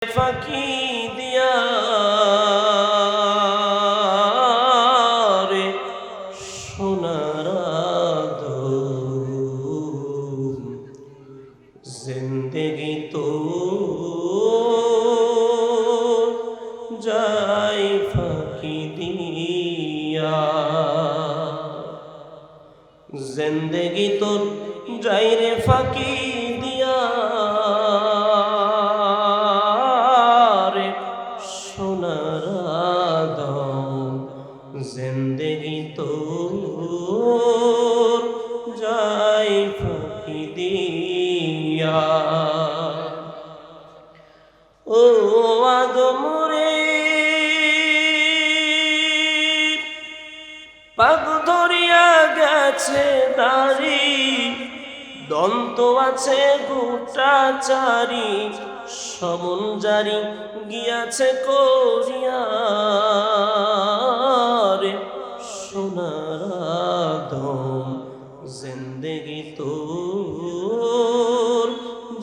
ফাঁকি দিয়া রে সোনার জিন্দেগি তো যাই ফাঁকি দিয়া, জিন্দেগি তো যাই রে ফাঁকি দিয়া রে সোনার জিন্দেগি তো যাই ফাঁকি দিয়া। ও আদমরে পাগ ধরিয়া গেছে দাড়ি, দন্ত আছে গোটা চারি, সমন জারি গিয়াছে করিয়া রে সোনার দম জিন্দেগি তোর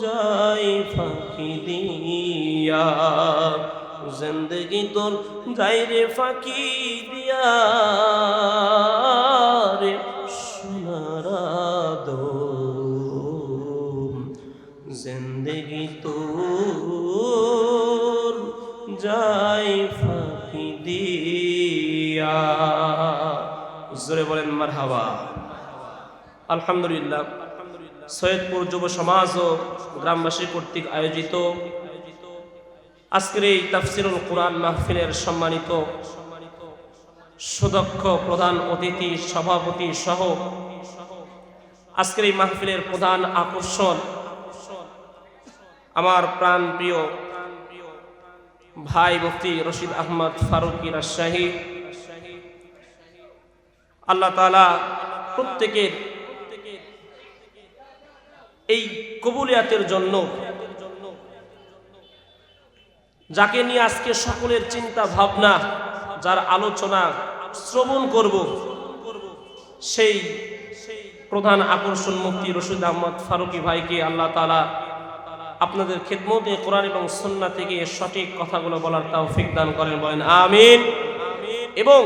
যাই ফাঁকি দিয়া, জিন্দেগি তোর যাই রে ফাঁকি দিয়া রে সোনার দম জিন্দেগি তোর যাই ফাঁকি দিয়া। জোরে বলেন মারহাবা। আলহামদুলিল্লাহ, সৈয়দপুর যুব সমাজ ও গ্রামবাসী কর্তৃক আয়োজিত আজকের এই তাফসিরুল কুরআন মাহফিলের সম্মানিত সুদক্ষ প্রধান অতিথি সভাপতি সহ আজকের এই মাহফিলের প্রধান আকর্ষণ আমার প্রাণ প্রিয় ভাই মুফতি রশিদ আহমদ ফারুকী রাজশাহী। আল্লাহ তাআলা প্রত্যেকের এই কবুলিয়াতের জন্য, যাকে নিয়ে আজকে সকলের চিন্তা ভাবনা, যার আলোচনা শ্রবণ করব, সেই প্রধান আকর্ষণ মুফতি রশিদ আহমদ ফারুকী ভাইকে আল্লাহ তাআলা আপনাদের খেদমতে কোরআন এবং সুন্নাহ থেকে সঠিক কথাগুলো বলার তৌফিক দান করেন, বলেন আমিন। এবং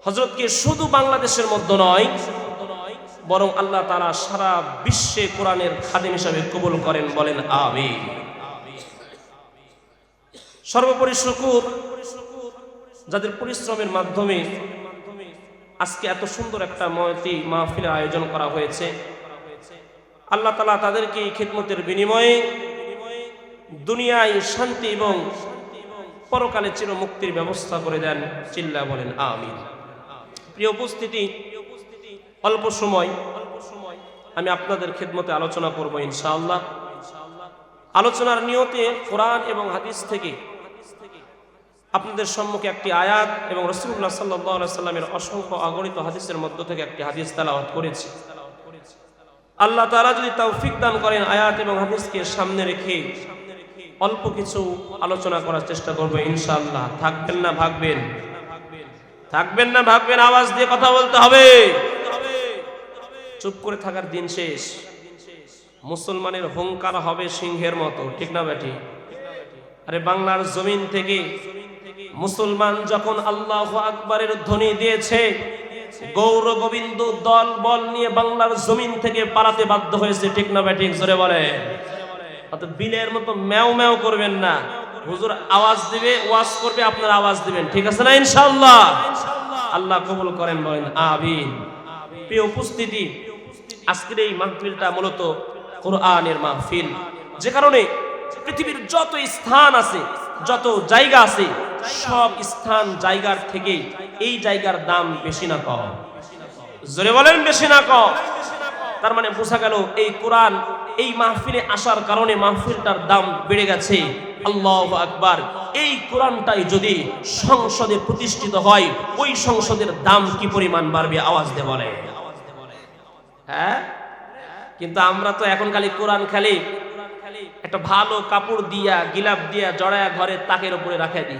হযরতকে শুধু বাংলাদেশের মধ্যে নয়, বরং আল্লাহ তাআলা সারা বিশ্বে কোরআনের খাদেম হিসেবে কবুল করেন, বলেন আমিন। সর্বোপরি শুকর যাদের পরিশ্রমের মাধ্যমে আজকে এত সুন্দর একটা মহতি মাহফিলের আয়োজন করা হয়েছে, আল্লাহ তাআলা তাদেরকে এই খিদমতের বিনিময়ে দুনিয়ায় শান্তি এবং পরকালে চিরমুক্তির ব্যবস্থা করে দেন, চিল্লা বলেন আমিন। প্রিয় উপস্থিতি, অল্প সময় আমি আপনাদের খিদমতে আলোচনা করব ইনশাআল্লাহ। আলোচনার নিয়তে কোরআন এবং হাদিস থেকে আপনাদের সম্মুখে একটি আয়াত এবং রাসূলুল্লাহ সাল্লাল্লাহু আলাইহি সাল্লামের অসংখ্য অগণিত হাদিসের মধ্য থেকে একটি হাদিস তেলাওয়াত করেছি। আল্লাহ তাআলা যদি তৌফিক দান করেন, আয়াত এবং হাদিসকে সামনে রেখে অল্প কিছু আলোচনা করার চেষ্টা করব ইনশাআল্লাহ। থাকবেন না ভাগবেন? থাকবেন না ভাগবেন? আওয়াজ দিয়ে কথা বলতে হবে। চুপ করে থাকার দিন শেষ। মুসলমানের হুঙ্কার হবে সিংহের মতো, ঠিক না বেটি? আরে বাংলার জমিন থেকে মুসলমান যখন আল্লাহু আকবারের ধ্বনি দিয়েছে, গৌর গোবিন্দ দল বল নিয়ে বাংলার জমিন থেকে পালাতে বাধ্য হয়েছে, ঠিক না বেটি? জোরে বলে। অত বিলের মতো ম্যাও ম্যাও করবেন না। হুজুর আওয়াজ দিবে, ওয়াজ করবে, আপনারা আওয়াজ দিবেন, ঠিক আছে না? ইনশাআল্লাহ। আল্লাহ কবুল করেন, বলেন আমিন। প্রিয় উপস্থিতি, আজকের এই মাহফিলটা মূলত কোরআনের মাহফিল, যে কারণে পৃথিবীর যত স্থান আছে, যত জায়গা আছে, সব স্থান জায়গার থেকে এই জায়গার দাম বেশি না কম? জোরে বলেন, বেশি না কম? তার মানে বোঝা গেল এই কোরআন এই মাহফিলে আসার কারণে মাহফিলটার দাম বেড়ে গেছে। আল্লাহু আকবার। এই কোরআনটাই যদি সংসদে প্রতিষ্ঠিত হয়, ওই সংসদের দাম কি পরিমাণ বাড়বে? আওয়াজ দিয়ে বলে। হ্যাঁ, কিন্তু আমরা তো এখন খালি কোরআন খালি একটা ভালো কাপড় দিয়া, গিলাপ দিয়া জড়ায়া ঘরের তাকের উপরে রাখা দিই,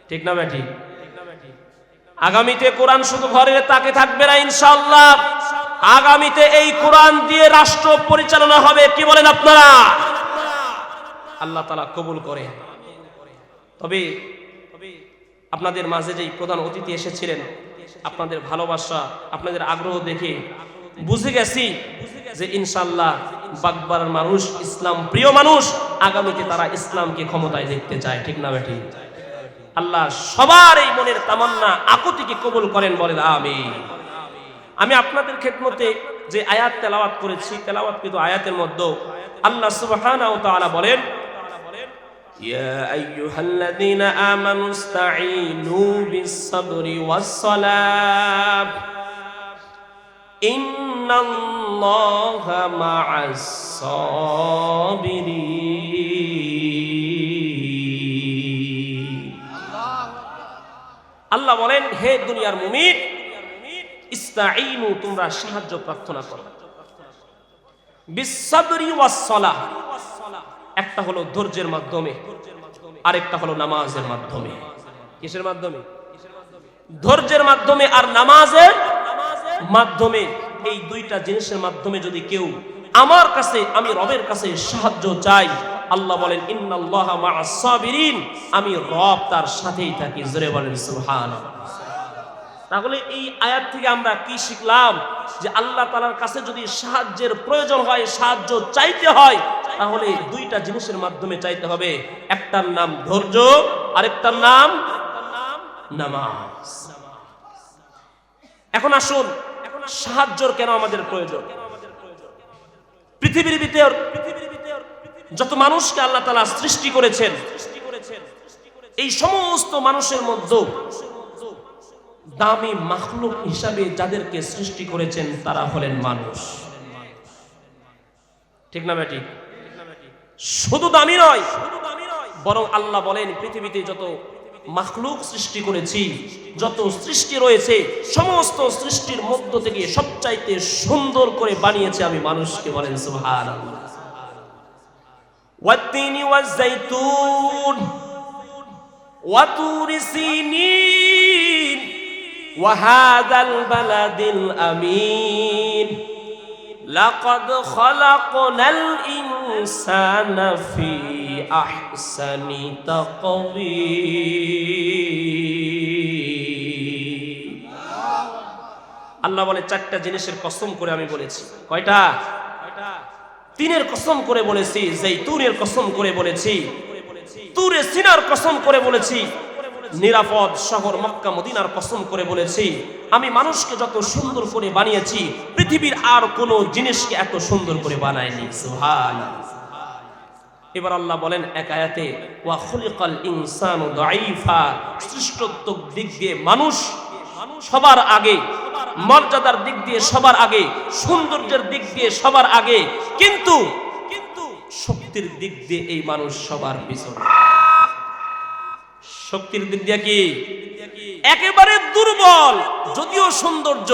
ঠিক না বেটি? আগামীতে কোরআন শুধু ঘরের তাকে থাকবে না ইনশাআল্লাহ। আগামীতে এই কোরআন দিয়ে রাষ্ট্র পরিচালনা হবে, কি বলেন আপনারা? আল্লাহ তাআলা কবুল করেন। তবে আপনাদের মাঝে যেই প্রধান অতিথি এসেছিলেন, আপনাদের ভালোবাসা, আপনাদের আগ্রহ দেখে বুঝে গেছি যে ইনশাআল্লাহ বাগবাড়ার মানুষ ইসলাম প্রিয় মানুষ, আগামীতে তারা ইসলামকে ক্ষমতায় দেখতে চায়, ঠিক না বেঠিক? আল্লাহ সবার এই মনের তামান্না আকুতিকে কবুল করেন, বলেন আমিন। আমি আপনাদের খেদমতে যে আয়াত তেলাওয়াত করেছি, তেলাওয়াতকৃত আয়াতের মধ্যে আল্লাহ সুবহানাহু ওয়া তাআলা বলেন, ইয়া আইয়ুহাল্লাযীনা আমানু ইসতাঈনু বিস-সাবরি ওয়াস-সালাহ ইন্নাল্লাহা মা'আস-সাবিরিন। আল্লাহ বলেন, হে দুনিয়ার মুমিন, ইস্তাঈনু, তোমরা সাহায্য প্রার্থনা করো, বিস-সাবরি ওয়াস-সালাহ, একটা হলো ধৈর্যের মাধ্যমে, আরেকটা হলো নামাজের মাধ্যমে। কিসের মাধ্যমে? ধৈর্যের মাধ্যমে আর নামাজের মাধ্যমে। এই দুইটা জিনিসের মাধ্যমে যদি কেউ আমার কাছে, আমি রবের কাছে সাহায্য চাই, আল্লাহ বলেন ইন্নাল্লাহা মা'আস-সাবিরিন, আমি রব তার সাথেই থাকি। জোরে বলেন সুবহানাল্লাহ। তাহলে এই আয়াত থেকে আমরা কি শিখলাম? যে আল্লাহ তাআলার কাছে যদি সাহায্যের প্রয়োজন হয়, সাহায্য চাইতে হয়, তাহলে দুইটা জিনিসের মাধ্যমে চাইতে হবে। একটার নাম ধৈর্য, আরেকটার নাম নামাজ। এখন আসুন, সাহায্যর কেন আমাদের প্রয়োজন? পৃথিবীর ভিতর যত মানুষকে আল্লাহ তাআলা সৃষ্টি করেছেন, এই সমস্ত মানুষের মধ্যে দামি মাখলুক হিসাবে যাদেরকে সৃষ্টি করেছেন তারা হলেন মানুষ, ঠিক না বেটি? শুধু দামি নয়, বরং আল্লাহ বলেন পৃথিবীতে যত মাখলুক সৃষ্টি করেছি, যত সৃষ্টি রয়েছে, সমস্ত সৃষ্টির মধ্য থেকে সবচাইতে সুন্দর করে বানিয়েছে আমি মানুষকে। বলেন সুবহানাল্লাহ। ওয়াত-তিনি ওয়াজ-যাইতুন ওয়া তুরি সিনিন ওয়া হাযাল বালাদিল আমিন লাকাদ খালাকনাল ইনসানা ফি আহসানি তাকওয়িম। আল্লাহ বলে চারটা জিনিসের কসম করে আমি বলেছি। কয়টা? তিনের কসম করে বলেছি, জাইতুনের কসম করে বলেছি, তুরে সিনার কসম করে বলেছি, নিরাপদ শহর মক্কা মদিনার কসম করে বলেছি। আমি মানুষকে যত সুন্দর করে বানিয়েছি, পৃথিবীর আর কোন জিনিসকে এত সুন্দর করে বানায়নি। সুবহানাল্লাহ। এবার আল্লাহ বলেন এক আয়াতে, ওয়া খুলিকাল ইনসানু দাঈফা, সৃষ্টত্ব দিক দিয়ে মানুষ সবার আগে, মর্যাদার দিক দিয়ে সবার আগে, সৌন্দর্যের দিক দিয়ে সবার আগে, কিন্তু শক্তির দিক দিয়ে এই মানুষ সবার পিছনে। শক্তির দিক দিয়ে কি একেবারে দুর্বল, যদিও সৌন্দর্য,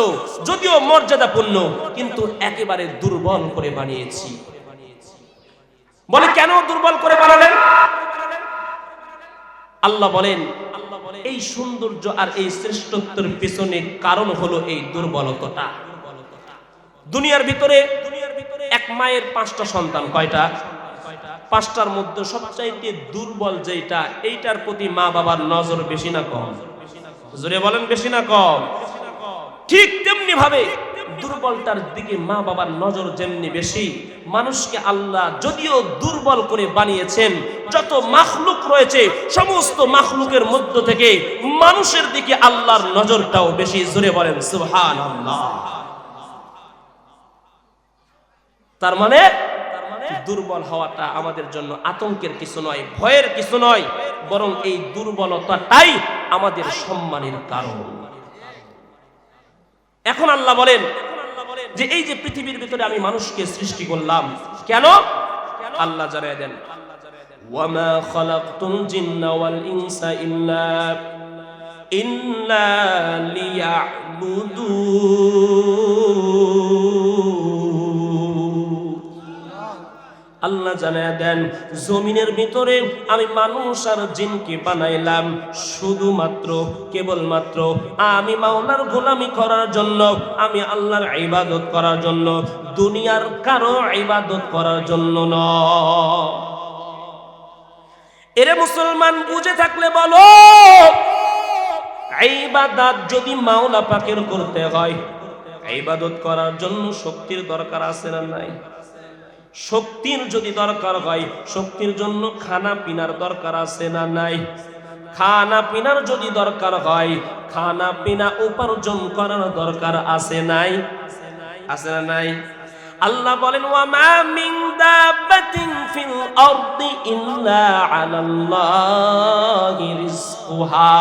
যদিও মর্যাদাপূর্ণ, কিন্তু একেবারে দুর্বল করে বানিয়েছি। বলে কেন দুর্বল করে বানালেন? আল্লাহ বলেন এই সৌন্দর্য আর এই শ্রেষ্ঠত্বের পিছনে কারণ হলো এই দুর্বলতাটা। দুনিয়ার ভিতরে এক মায়ের 5টা সন্তান, কয়টা? 5টার মধ্যে সবচাইতে দুর্বল যেটা, এইটার প্রতি মা বাবার নজর বেশি না কম? জোরে বলেন, বেশি না কম? ঠিক তেমনি ভাবে দুর্বলতার দিকে মা বাবার নজর যেমনি বেশি, মানুষকে আল্লাহ যদিও দুর্বল করে বানিয়েছেন, যত মাখলুক রয়েছে সমস্ত মাখলুকের মধ্য থেকে মানুষের দিকে আল্লাহর নজরটাও বেশি। জোরে বলেন সুবহানাল্লাহ। তার মানে দুর্বল হওয়াটা আমাদের জন্য আতঙ্কের কিছু নয়, ভয়ের কিছু নয়, বরং এই দুর্বলতাটাই আমাদের সম্মানের কারণ। এখন আল্লাহ বলেন যে এই যে পৃথিবীর ভিতরে আমি মানুষকে সৃষ্টি করলাম, কেন? আল্লাহ জানিয়ে দেন, ওয়ামা খালাকতুল জিন্না ওয়াল ইনসা ইল্লা লিয়াবুদুন। আল্লাহ জানিয়ে দেন জমিনের ভিতরে আমি মানুষ আর জিনকে বানাইলাম শুধুমাত্র, কেবলমাত্র আমি মাওলার গোলামি করার জন্য, আমি আল্লাহর ইবাদত করার জন্য, দুনিয়ার কারো ইবাদত করার জন্য নয়। এরে মুসলমান, বুঝে থাকলে বলো, ইবাদত যদি মাওলা পাকের করতে হয়, ইবাদত করার জন্য শক্তির দরকার আছে না নাই? শক্তির যদি দরকার হয়, শক্তির জন্য খানা পিনার দরকার আছে না নাই? খানা পিনার যদি দরকার হয়, খানা পিনা উপার্জন করার দরকার আছে নাই? আছে না নাই? আল্লাহ বলেন, ওয়া মা মিন দাব্বাতিন ফিল আরদি ইল্লা আলাল্লাহি রিজকুহা।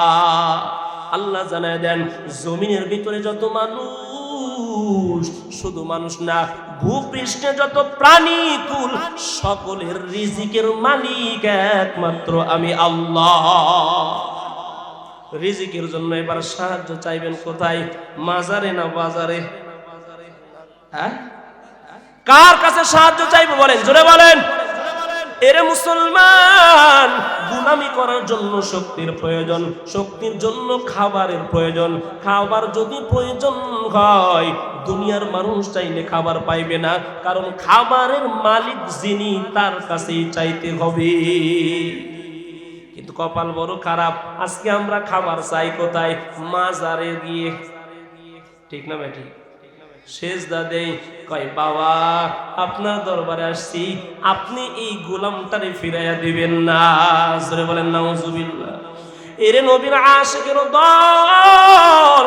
আল্লাহ জানায় দেন, জমিনের ভিতরে যত মানুষ, শুধু মানুষ না, ভূপৃষ্ঠে যত প্রাণী কুল, সকলের রিজিকের মালিক একমাত্র আমি আল্লাহ। রিজিকের জন্য এবার সাহায্য চাইবেন কোথায়? মাজারে না বাজারে? হ্যাঁ, কার কাছে সাহায্য চাইবো বলেন, জোরে বলেন। এরে মুসলমান, গুলামি করার জন্য শক্তির প্রয়োজন, শক্তির জন্য খাবারের প্রয়োজন। খাবার যদি প্রয়োজন হয়, দুনিয়ার মানুষ চাইলে খাবার পাইবে না, কারণ খাবারের মালিক যিনি, তার কাছেই চাইতে হবে। কিন্তু কপাল বড় খারাপ, আজকে আমরা খাবার চাই কোথায়? মাজারে গিয়ে। ঠিক না বেটি? সেজদা দেই, কয় বাবা আপনার দরবারে আসছি, আপনি এই গোলামটারে ফিরাইয়া দিবেন না। জোরে বলেন নাউজুবিল্লাহ। এরে নবীর আশিকের দল,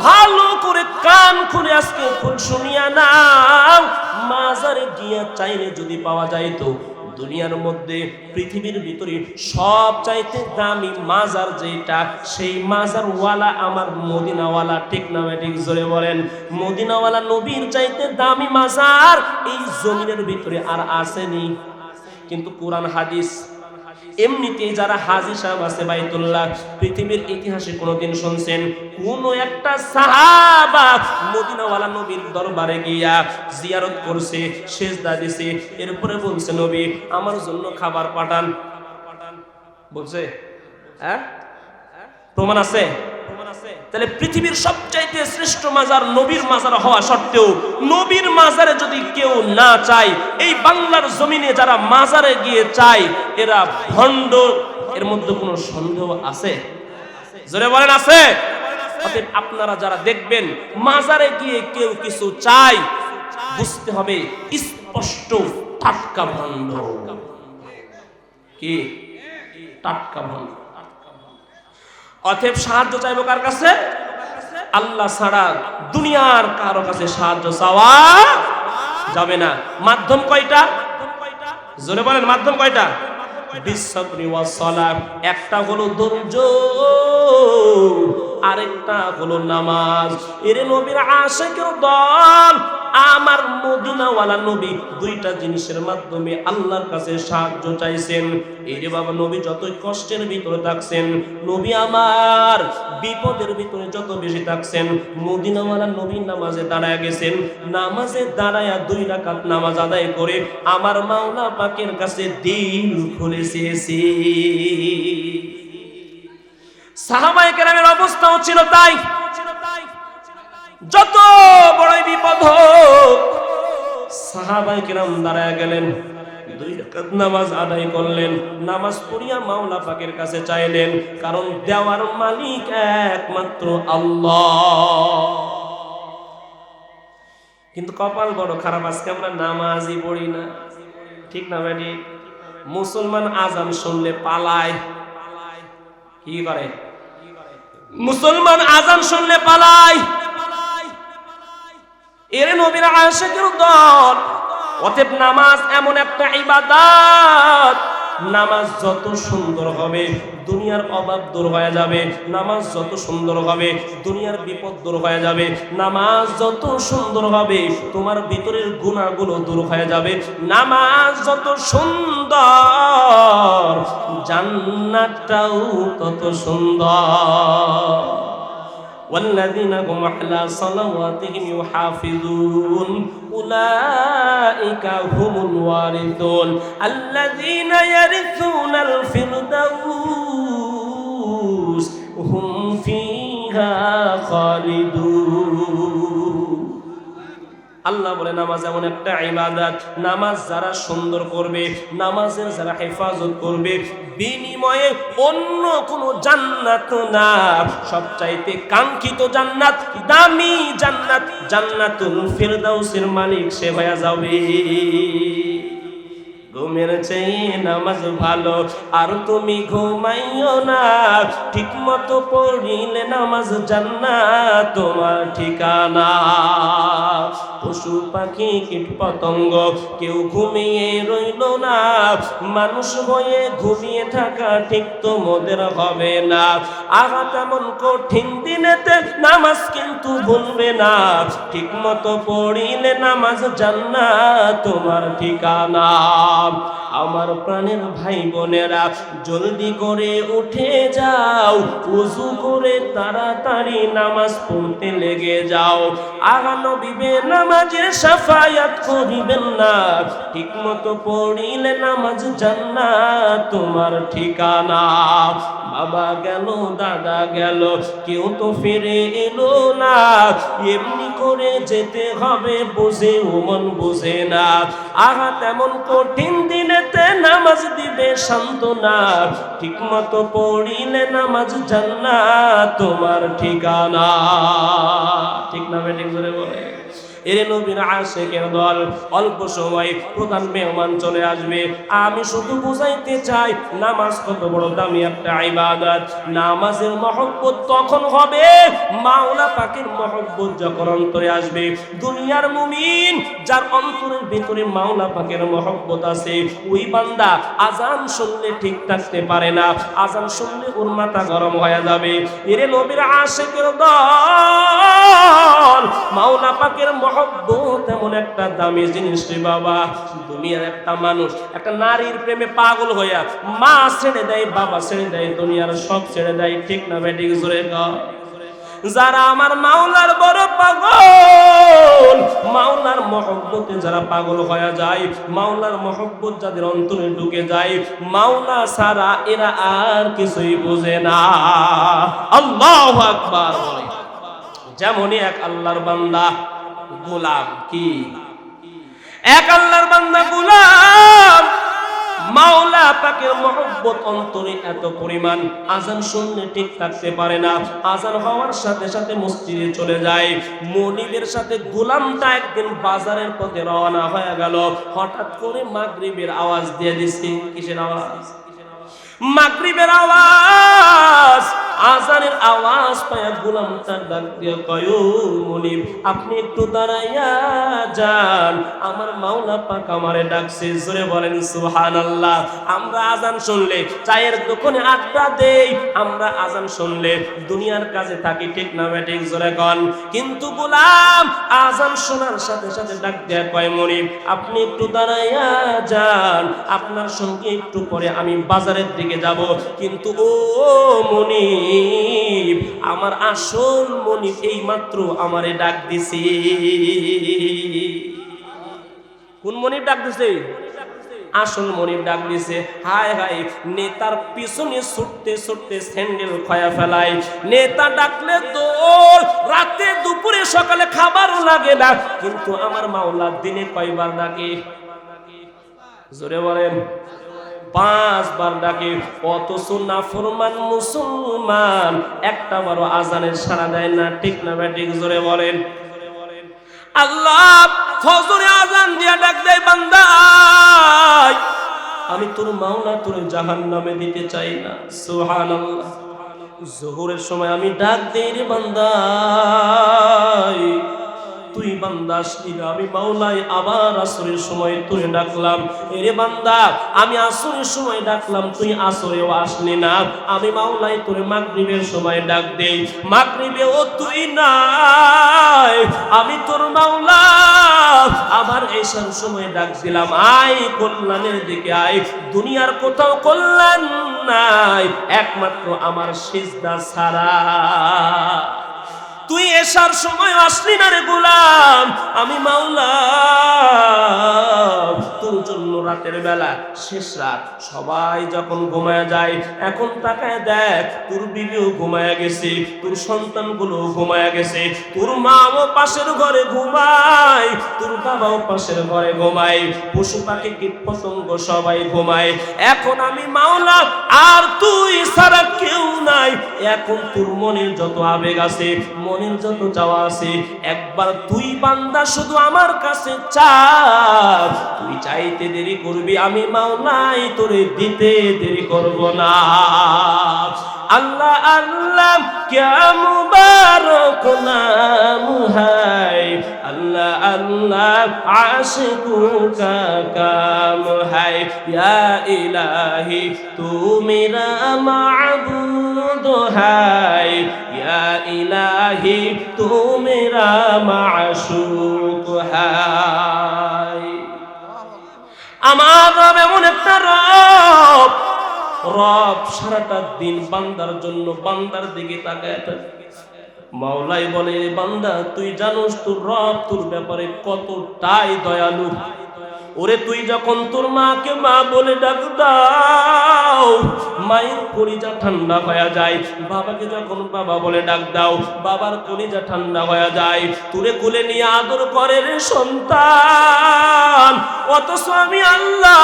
ভালো করে কান খুলে আজকে ফুল শুনিয়া নাও। মাজারে গিয়া চাইলে যদি পাওয়া যাইতো, দুনিয়ার মধ্যে পৃথিবীর ভিতরে সব চাইতে দামি মাজার যেটা, সেই মাজার ওয়ালা আমার মদিনাওয়ালা। ঠিক না ঠিক? জোরে বলেন। মদিনাওয়ালা নবীর চাইতে দামি মাজার এই জমিনের ভিতরে আর আসেনি। কিন্তু কোরআন হাদিস, এমনিতেই যারা হাজী সাহেব আছে বাইতুল্লাহ, পৃথিবীর ইতিহাসে কোনোদিন শুনছেন কোন একটা সাহাবা মদিনাওয়ালা নবীর দরবারে গিয়া জিয়ারত করছে, সেজদা দিছে, এরপরে বলছে নবী আমার জন্য খাবার পাঠান? বলছে? হ্যাঁ, প্রমাণ আছে? তাহলে পৃথিবীর সবচাইতে শ্রেষ্ঠ মাজার নবীর মাজার হওয়া সত্ত্বেও, নবীর মাজারে যদি কেউ না চায়, এই বাংলার জমিনে যারা মাজারে গিয়ে চায় এরা ভণ্ড। এর মধ্যে কোনো সন্দেহ আছে? জোরে বলেন আছে? অতএব আপনারা যারা দেখবেন মাজারে গিয়ে কেউ কিছু চায়, বুঝতে হবে স্পষ্ট টাটকা ভণ্ড। কি? টাটকা ভণ্ড। অতএব সাহায্য চাইবো কার কাছে? আল্লাহ ছাড়া দুনিয়ার কারো কাছে সাহায্য চাওয়া যাবে না। মাধ্যম কয়টা? জোরে বলেন, মাধ্যম কয়টা? বিসসবরি ওয়াস সালাত। একটা হলো ধৈর্য, আরেকটা হলো নামাজ। এরে নবীর আশিকের দল, আমার মদিনাওয়ালা নবী দুইটা জিনিসের মাধ্যমে আল্লাহর কাছে সাহায্য চাইছেন। এরে বাবা, নবী যতই কষ্টের ভিতরে থাকছেন, নবী আমার বিপদের ভিতরে যত বেশি থাকছেন, মদিনাওয়ালা নবী নামাজে দাঁড়ায় গেছেন। নামাজে দাঁড়ায়া 2 রাকাত নামাজ আদায় করে আমার মাওলা পাকের কাছে দিল খুলে চেয়েছে। সাহাবায়ে কেরামের অবস্থাও ছিল তাই। যত বড়ই বিপদ হোক, সাহাবায়ে কেরাম দাঁড়ায় গেলেন, 2 রাকাত নামাজ আদায় করলেন, নামাজ পড়িয়া মাওলা পাকের কাছে চাইলেন, কারণ দেওয়ার মালিক একমাত্র আল্লাহ। কিন্তু কপাল বড় খারাপ, আজকে আমরা নামাজই পড়ি না। ঠিক না বেটি? মুসলমান আজান শুনলে পালায়। কি করে? মুসলমান আজান শুনলে পালায়। এরে নবীর আশিকের দল, অতএব নামাজ এমন একটা ইবাদত, নামাজ যত সুন্দর হবে দুনিয়ার অভাব দূর হয়ে যাবে, নামাজ যত সুন্দর হবে দুনিয়ার বিপদ দূর হয়ে যাবে, নামাজ যত সুন্দর হবে তোমার ভিতরের গুনাহগুলো দূর হয়ে যাবে, নামাজ যত সুন্দর জান্নাতটাও তত সুন্দর। والذين هم على صلواتهم يحافظون أولئك هم الوارثون الذين يرثون الفردوس هم فيها خالدون। আল্লাহ বলে নামাজ এমন একটা ইবাদত, নামাজ যারা সুন্দর করবে, নামাজের যারা হেফাজত করবে, বিনিময়ে অন্য কোনো জান্নাত না, সবচাইতে কাঙ্ক্ষিত জান্নাত, দামি জান্নাত, জান্নাতুল ফিরদাউসের মালিক সে হয়ে যাবে। ঘুমের চেয়ে নামাজ ভালো, আর তুমি ঘুমাইও না, ঠিক মতো পড়িলে নামাজ জান্নাত তোমার ঠিকানা। পশু পাখি কীট পতঙ্গ কেউ ঘুমিয়ে রইল না, মানুষ হয়ে ঘুমিয়ে থাকা ঠিক তো মোদের হবে না। আঘাত তেমন কঠিন দিনেতে নামাজ কিন্তু ভুলবে না, ঠিক মতো পড়িলে নামাজ জান্নাত তোমার ঠিকানা। আমার প্রাণের ভাই বোনেরা, জলদি করে উঠে যাও, ওযু করে তাড়াতাড়ি নামাজ পড়তে লেগে যাও। আগা নবীবে নামাজের শাফায়াত করিবেন না, ঠিক মতো পড়িলে নামাজ জান্নাত তোমার ঠিকানা। বাবা গেল, দাদা গেল, কেউ তো ফিরে এলো না, এমনি করে যেতে হবে বুঝে ও মন বুঝে না। আহা তেমন কঠিন দিনেতে নামাজ দিবে সান্ত্বনা, ঠিক মতো পড়িলে নামাজ জান্নাত তোমার ঠিকানা। ঠিক না বেঠিক জোরে বলে? এরে নবীর আশিকের দল, অল্প সময় প্রধান মেহমান চলে আসবে। আমি শুধু বুঝাইতে চাই নামাজ কত বড় দামি একটা ইবাদত। নামাজের মহব্বত তখন হবে, মাওলা পাকের মহব্বত যখন অন্তরে আসবে। দুনিয়ার মুমিন যার অন্তরের ভিতরে মাওলা পাকের মহব্বত আছে, ওই বান্দা আজান শুনলে ঠিক থাকতে পারে না, আজান শুনলে ওর মাথা গরম হয়ে যাবে। এরে নবীর আশিকের দল, মাওলা পাকের মহব্বত এমন একটা দামি জিনিস রে বাবা। দুনিয়ার একটা মানুষ একটা নারীর প্রেমে পাগল হইয়া মা ছেড়ে দেয়, বাবা ছেড়ে দেয়, দুনিয়ার সব ছেড়ে দেয়, ঠিক না বেঠিক জোরে কর? যারা আমার মাওলার বড় পাগল, মাওলার মহব্বতে যারা পাগল হয়ে যায়, মাওলার মহব্বত যাদের অন্তরে ঢুকে যায়, মাওলা ছাড়া এরা আর কিছুই বোঝে না। আল্লাহু আকবার বলে। যেমনই এক আল্লাহর বান্দা গোলাম, কি এক আল্লাহর বান্দা গোলাম, মাওলা পাকের মহব্বত অন্তরে এত পরিমাণ, আজান শুনলে ঠিক থাকতে পারে না, আজান হওয়ার সাথে সাথে মসজিদে চলে যায়। মনিবের সাথে গোলামটা একদিন বাজারের পথে রওনা হয়ে গেল, হঠাৎ করে মাগরিবের আওয়াজ দিয়ে দিচ্ছে। কিসের আওয়াজ? মাগরিবের আওয়াজ। আজানের আওয়াজ পায়া গোলামটা ডাক দিয়ে কয়, ও মনিব, আপনি একটু দাঁড়াইয়া যান, আমার মাওলা পাক আমারে ডাকছে। জোরে বলেন সুবহানাল্লাহ। আমরা আজান শুনলে চায়ের দোকানে আড্ডা দেই, আমরা আজান শুনলে দুনিয়ার কাজে থাকি, ঠিক না বেঠিক জোরে কন? কিন্তু গোলাম আজান শোনার সাথে সাথে ডাক দিয়ে কয়, মনিব আপনি একটু দাঁড়াইয়া যান, আপনার সঙ্গে একটু পরে আমি বাজারের দিকে যাব। কিন্তু ও মনিব, আমার আসল মনিব এই মাত্র আমারে ডাক দিছে। কোন মনিব ডাক দিছে? আসল মনিব ডাক দিছে। হায় হায়, নেতার পিছনে ছুটতে ছুটতে স্যান্ডেল খয়া ফেলায়। নেতা ডাকলে তো রাতে দুপুরে সকালে খাবারও লাগে না, কিন্তু আমার মাওলা দিনে কয়বার ডাকে? জোরে বলেন। 5 বার ডাকে। অথচ নাফরমান মুসলমান একটা বারো আজানের সাড়া দেয় না, ঠিক না বেঠিক জোরে বলেন? আল্লাহ ফজরে আজান দিয়া ডাক দেয়, বান্দা আমি তোর মাওলা তোর জাহান্নামে দিতে চাই না। সুবহানাল্লাহ। যোহরের সময় আমি ডাক দেই, রে বান্দা তুই বান্দা আসলি না, আমি মাওলাই আবার আসরের সময় তুই ডাকলাম। এরে বান্দা আমি আসরের সময় ডাকলাম, তুই আসরেও আসলি না, আমি মাওলাই তোরে মাগরিবের সময় ডাক দেই, মাগরিবেও তুই নাই, আমি তোর মাওলা আবার এশার সময় ডাক দিলাম, আয় কল্যাণের দিকে আয়। দুনিয়ার কোথাও কল্যাণ নাই একমাত্র আমার সিজদা ছাড়া। তুই এশার সময় আসলি না রে গোলাম, আমি মাওলা তোর জন্য রাতের বেলা শেষ রাত সবাই যখন ঘুমায় যায়, এখন তাকায় দেখ তোর বিবিও ঘুমায় গেছে, তোর সন্তানগুলো ঘুমায় গেছে, তোর মাও পাশের ঘরে ঘুমায়, তোর বাবাও পাশের ঘরে ঘুমায়, পশু পাখি কীট পতঙ্গ সবাই ঘুমায়। এখন আমি মাওলা আর তুই ছাড়া কেউ নাই। এখন তোর মনের যত আবেগ আছে, মনের যত চাওয়া আছে, একবার তুই বান্দা শুধু আমার কাছে চা। তুই চাইতে দেরি করবি, আমি মাওলাই তোরে দিতে দেরি করব না। আল্লাহ আল্লাহ क्या मुबारक नाम है, अल्लाह अल्लाह आशिकों का काम है। या इलाही तू मेरा माबूद है, या इलाही तू मेरा माशूक है। আমার রব এমন একটা রব, রব সারাটা দিন বান্দার জন্য বান্দার দিকে তাকায় থাকে। মাওলাই বলে, বান্দা তুই জানোস তোর রব তোর ব্যাপারে কতটাই দয়ালু। ওরে তুই যখন তোর মাকে মা বলে ডাক দাও, মায়ের কলিজা ঠান্ডা হয়ে যায়। বাবাকে যখন বাবা বলে ডাক দাও, বাবার কলিজা ঠান্ডা হয়ে যায়। তুরে কোলে নিয়ে আদর করে রে সন্তান। অথচ আমি আল্লাহ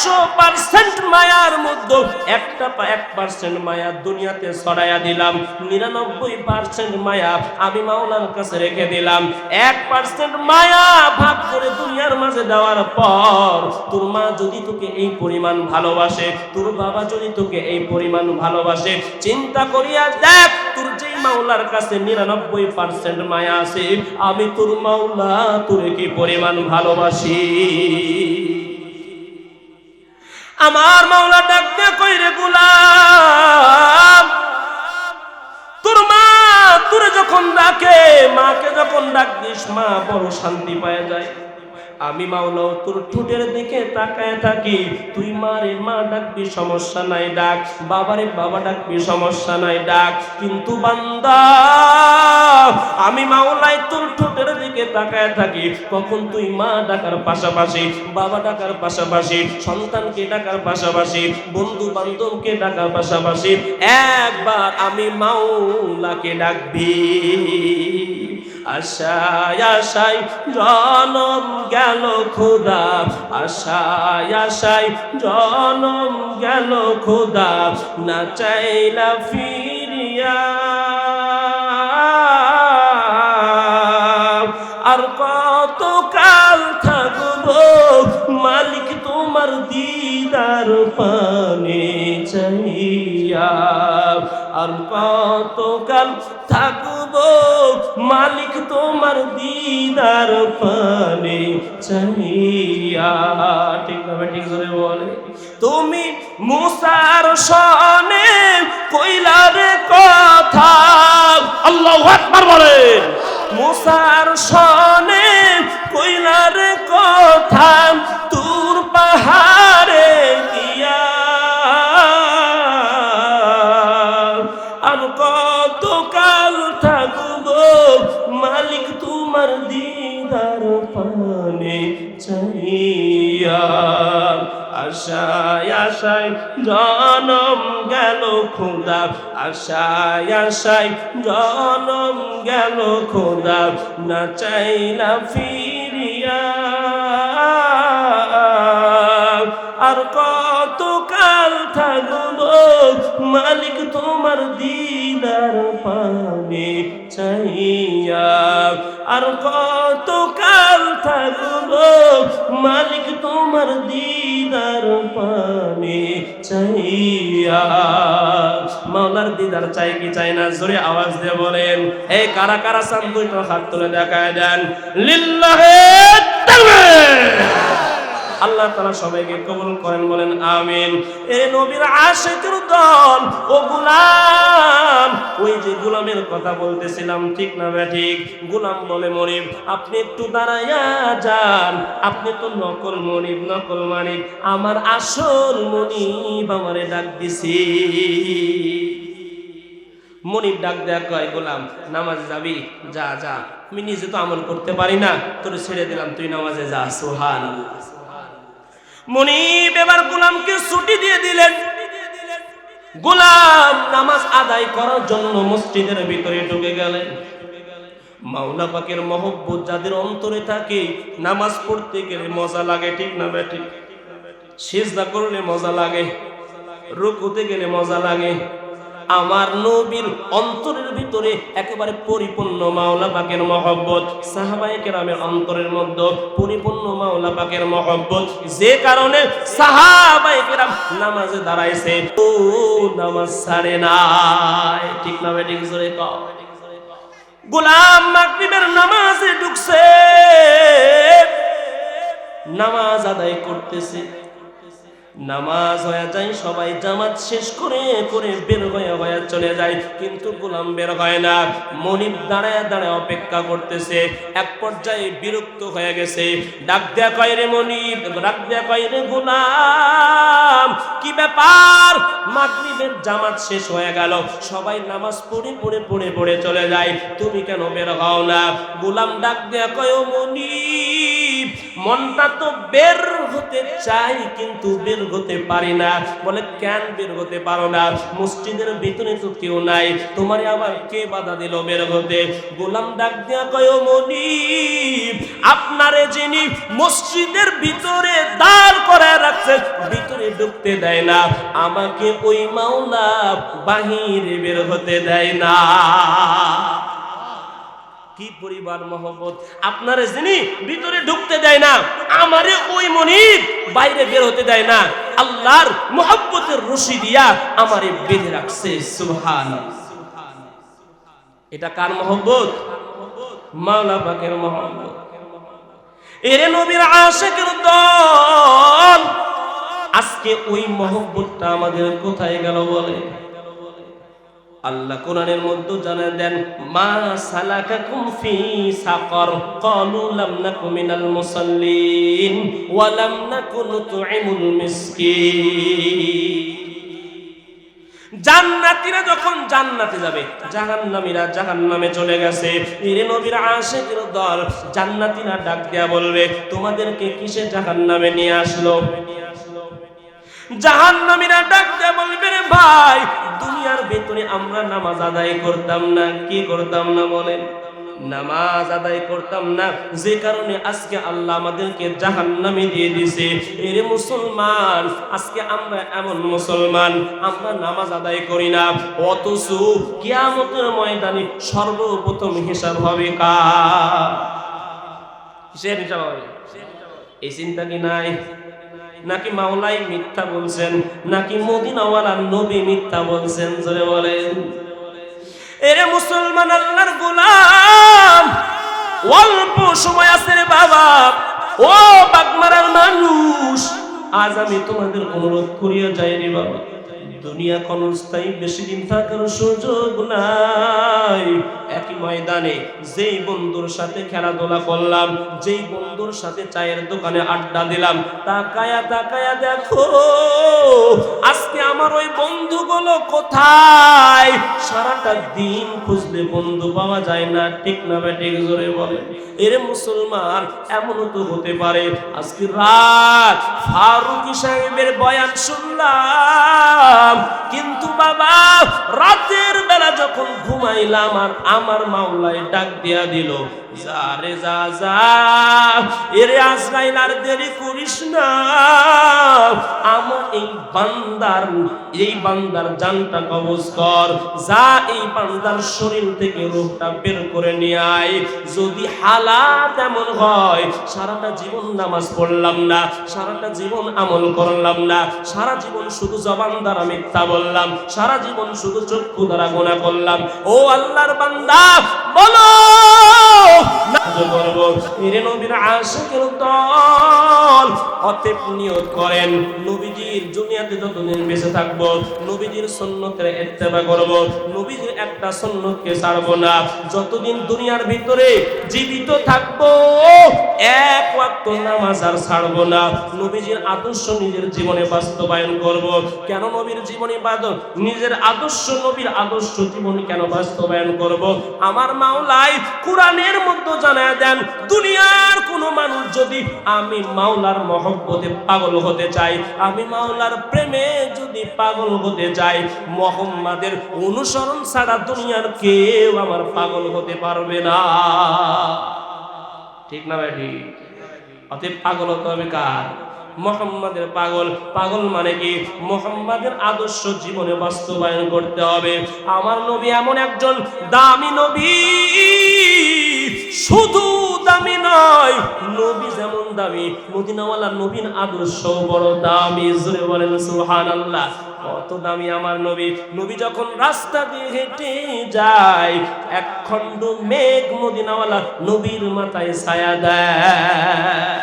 100% মায়ার মধ্যে 1% মায়া দুনিয়াতে ছড়াইয়া দিলাম, 99% মায়া আমি মাওলার কাছে রেখে দিলাম। 1% মায়া ভাগ করে দুনিয়ার মাঝে দেওয়ার পর তোর মা যদি তোকে এই পরিমাণ ভালোবাসে, তোর বাবা যদি তোকে এই পরিমাণ ভালোবাসে, চিন্তা করিয়া দেখ তোর যেই মাওলার কাছে 99% মায়া আছে, আমি তোর মাওলা তোরে কি পরিমাণ ভালোবাসি। আমার মাওলা ডাক দিয়ে কই রে গোলাম, তোর মা তোরে যখন ডাকে, মাকে যখন ডাক দিস, মা বড় শান্তি পায় যায়। আমি মাওলা তোর ঠোঁটের দিকে তাকায় থাকি। তুই মারে মা ডাকবি সমস্যা নাই ডাক, বাবারে বাবা ডাকবি সমস্যা নাই ডাক, কিন্তু বান্দা আমি মাওলাই তোর ঠোঁটের দিকে তাকায় থাকি। কখন তুই মা ডাকার পাশাপাশি, বাবা ডাকার পাশাপাশি, সন্তানকে ডাকার পাশাপাশি, বন্ধু বান্ধবকে ডাকার পাশাপাশি একবার আমি মাওলাকে ডাকবি। আশায় আশায় জনম গেল খোদা, আশায় আশায় জনম গেল খোদা, না চাইলা ফিরিয়া। আর কত কাল থাকবো মালিক তোমার দিদার পানে চাইয়া। আর কত কাল থাকবো মালিক তোমার দিদার পানে চাইয়া। ঠিক না ঠিক জোরে বলে। তুমি মুসার সনে কইলার কথা, আল্লাহু আকবার বলে। মুসার সনে কইলার কথা, তুর পাহাড়ে দিয়া। আর কত কাল থাকবো মালিক তোমার দিদার পানে চাইয়া। আশায় আশায় জনম গেল খোদা, আশায় আশায় জনম গেল খোদা, না চাইলা ফিরিয়া। আর কত কাল থাকবো মালিক তোমার দিদার পানে চাইয়া। আর কত কাল থাকবো মালিক তোমার দিদার পানে চাইয়া। মাওলার দিদার চাই কি চাই না জোরে আওয়াজ দিয়ে বলেন। এই কারা কারা চান দুইটা হাত তুলে দেখায় দেন। লিল্লাহে তাকবীর। আল্লাহ তাআলা সবাইকে কবুল করেন, বলেন আমিন। এ নবীর আশিকের দল ও গোলাম, ওই যে গোলামের কথা বলতেছিলাম, ঠিক না ঠিক? গোলাম বলে, মনিব আপনি একটু দাঁড়াইয়া যান, আপনি তো নকল মনিব, নকল মানিক, আমার আসল মনিব আমারে ডাক দিছি। মনিব ডাক দেয়া কয়, গোলাম নামাজে যাবি? যা যা, আমি নিজে তো আমল করতে পারি না, তোর ছেড়ে দিলাম, তুই নামাজে যা। সুবহানাল্লাহ। মনিব এবার গোলামকে ছুটি দিয়ে দিলেন। গোলাম নামাজ আদায় করার জন্য মসজিদের ভিতরে ঢুকে গেলেন। মাওলা পাকের মহব্বত যাদের অন্তরে থাকে, নামাজ পড়তে গেলে মজা লাগে, ঠিক না বেঠিক? সিজদা করলে মজা লাগে, রুকুতে গেলে মজা লাগে। আমার নবীর অন্তরের ভিতরে একেবারে পরিপূর্ণ মাওলা পাকের মহব্বত, সাহাবায়ে কেরামের অন্তরের মধ্যে পরিপূর্ণ মাওলা পাকের মহব্বত, যে কারণে সাহাবায়ে কেরাম নামাজে দাঁড়াইছে, ও নামাজ ছাড়ে নাই, ঠিক না বেঠিক? জোরে কও। গোলাম মাগরিবের নামাজে ঢুকছে, নামাজ আদায় করতেছে। নামাজ হয়ে যায়, সবাই জামাত শেষ করে করে বের হয়ে চলে যায়, কিন্তু গোলাম বের হয় না। মনিব দাঁড়ায় দাঁড়ায় অপেক্ষা করতেছে। এক পর্যায়ে বিরক্ত হয়ে গেছে, ডাক দেয়া কয়, রে মনিব, ডাক দেয়া কয়, রে গোলাম, কি ব্যাপার? মাগরিবের জামাত শেষ হয়ে গেল, সবাই নামাজ পড়ে চলে যায়, তুমি কেন বের হও না? গোলাম ডাক দেয়া কয়, ও মনিব, মনটা তো বের হতে চাই, কিন্তু বের হতে পারি না। বলে, কেন বের হতে পারো না? মসজিদের ভিতরে তো কেউ নাই, তোমারে আবার কে বাধা দিল বের হতে? গোলাম ডাক দিয়া কয়, ও মনিব, আপনারে যিনি মসজিদের ভিতরে দাঁড় করায় রাখছে, ভিতরে ঢুকতে দেয় না, আমাকে ওই মাওলা বাহিরে বের হতে দেয় না। কি পরিবার মহব্বত! আপনারে যিনি ভিতরে ঢুকতে দেয় না, আমারে ওই মনিব বাইরে বের হতে দেয় না, আল্লাহর মহব্বতের রশি দিয়া আমারে বেঁধে রাখছে। সুবহানাল্লাহ। এটা কার মহব্বত? মাওলা পাকের মহব্বত। এরে নবীর আশিকের দল, আজকে ওই মহব্বতটা আমাদের কোথায় গেল বলে? আল্লাহ কোরআনের মধ্যে জানান দেন, মা সালাকাকুম ফি সাকার, ক্বালু লাম নাকু মিনাল মুসাল্লিন ওয়া লাম নাকু নুতঈমুল মিসকিন। জান্নাতীরা যখন জান্নাতে যাবে, জাহান্নামীরা জাহান্নামে চলে গেছে। এর নবীর আশিকের দল, জান্নাতীরা ডাক দেয়া বলবে, তোমাদেরকে কিসে জাহান্নামে নিয়ে আসলো? জাহান্নামীরা ডাক দেয়া বলবে, রে ভাই, দুনিয়ার ভিতরে আমরা নামাজ আদায় করতাম না। কি করতাম না বলেন? নামাজ আদায় করতাম না, যে কারণে আজকে আল্লাহ আমাদেরকে জাহান্নামে দিয়ে দিয়েছে। এরে মুসলমান, আজকে আমরা এমন মুসলমান, আমরা নামাজ আদায় করি না, অথচ কিয়ামতের ময়দানে সর্বপ্রথম হিসাব হবে কার? কিসের হিসাব হবে? এই চিন্তা কি নাই? নাকি মাওলাই মিথ্যা বলছেন, নাকি মদিনাওয়ালা নবী মিথ্যা বলছেন? জোরে বলেন। এরে মুসলমান, আল্লাহর গোলাম, অল্প সময় আছে রে বাবা। ও বাগমারার মানুষ, আজ আমি তোমাদের অনুরোধ করিয়া যাই রে বাবা, দুনিয়া ক্ষণস্থায়ী, বেশি দিন থাকার সুযোগ নাই। একই ময়দানে যেই বন্ধুর সাথে খেলাধুলা করলাম, যেই বন্ধুর সাথে চায়ের দোকানে আড্ডা দিলাম, তাকায়া তাকায়া দেখো আজকে আমার ওই বন্ধুগুলো কোথায়? সারাটা দিন খুঁজলে বন্ধু পাওয়া যায় না, ঠিক না বেঠিক? জোরে বলে। এরে মুসলমান, এমনও তো হতে পারে আজকে রাত ফারুকী সাহেবের বয়ান শুনলাম, কিন্তু বাবা রাতের বেলা যখন ঘুমাইলাম, আর আমার মাওলায় ডাক দিয়া দিল, যা রে যা যা, এরে আজরাইল আর দেরি করিস না, আমার এই বান্দার জানটা কবজ কর, যা এই বান্দার শরীর থেকে রূহটা বের করে নিয়ে আয়। যদি হালাত এমন হয়, সারাটা জীবন নামাজ পড়লাম না, সারাটা জীবন আমল করলাম না, সারা জীবন শুধু জবান দ্বারা মিথ্যা বললাম, সারা জীবন শুধু চক্ষু দ্বারা গুনাহ করলাম, ও আল্লাহর বান্দা বলো নামাজ পড়ব। এরে নবীর আশিকের দল, অতএব নিয়ত করেন নবীজির দুনিয়াতে যতদিন বেঁচে থাকবো নবীজির সুন্নতের ইত্তেবা করব, নবীজির একটা সুন্নতকে ছাড়বো না। যতদিন দুনিয়ার ভিতরে জীবিত থাকবো এক ওয়াক্ত নামাজ আর ছাড়বো না। নবীজির আদর্শ নিজের জীবনে বাস্তবায়ন করব। কেন নবীর জীবনে নিজের আদর্শ, নবীর আদর্শ জীবন কেন বাস্তবায়ন করব? আমার মাওলাই কোরআনের মধ্যে জানায় দেন, দুনিয়ার কোন মানুষ যদি আমি মাওলার মহব্বতে পাগল হতে চাই, আমি মাওলার প্রেমে যদি পাগল হতে চাই, মুহাম্মাদের অনুসরণ ছাড়া দুনিয়ার কেউ আমার পাগল হতে পারবে না। ঠিক না ভাই? ঠিক। অতএব পাগল হতে হবে কার? মুহাম্মাদের পাগল। পাগল মানে কি? মুহাম্মাদের আদর্শ জীবনে বাস্তবায়ন করতে হবে। আমার নবী এমন একজন দামি নবী, শুধু দামি নয়, নবী যেমন দামি, মদিনাওয়ালা নবীর আদর্শ বড় দামি। জোরে বলেন সুবহানাল্লাহ। কত দামি আমার নবী! নবী যখন রাস্তা দিয়ে হেঁটে যায়, এক খণ্ড মেঘ মদিনাওয়ালা নবীর মাথায় ছায়া দেয়।